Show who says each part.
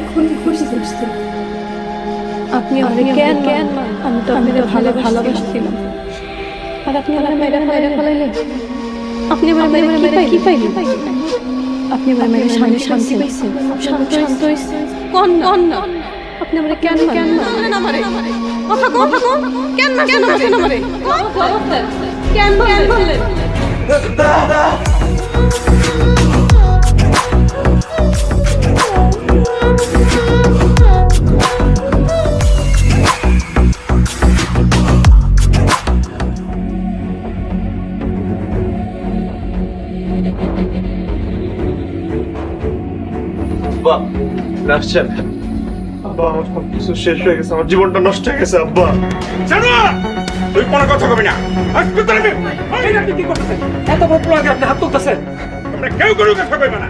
Speaker 1: খুন খুঁজতে আপনি অনেক জ্ঞান জ্ঞান আমি তো ভালোবাসছিলাম আর আপনি আমার মেয়েরা ফেলাইলেন আপনি আমার মেয়েরা কি পাইলেন আপনি আমার মেয়েরা সামনে শান্তি পাইছেন শান্ত হইছে কোন না আপনি আমার কেন না মারে কথা কেন না মারে কেন বললেন
Speaker 2: আব্বা নাচছেন আব্বা আমার সব কিছু শেষ হয়ে গেছে আমার জীবনটা নষ্ট হয়ে গেছে আব্বা
Speaker 3: জানো তুই কোনো কথা কবি না হাসপাতালে কি করতেছেন এত বড় প্লাগে আপনি হাত তুলতেছেন তোমরা কেউ কারো কথা কইবে না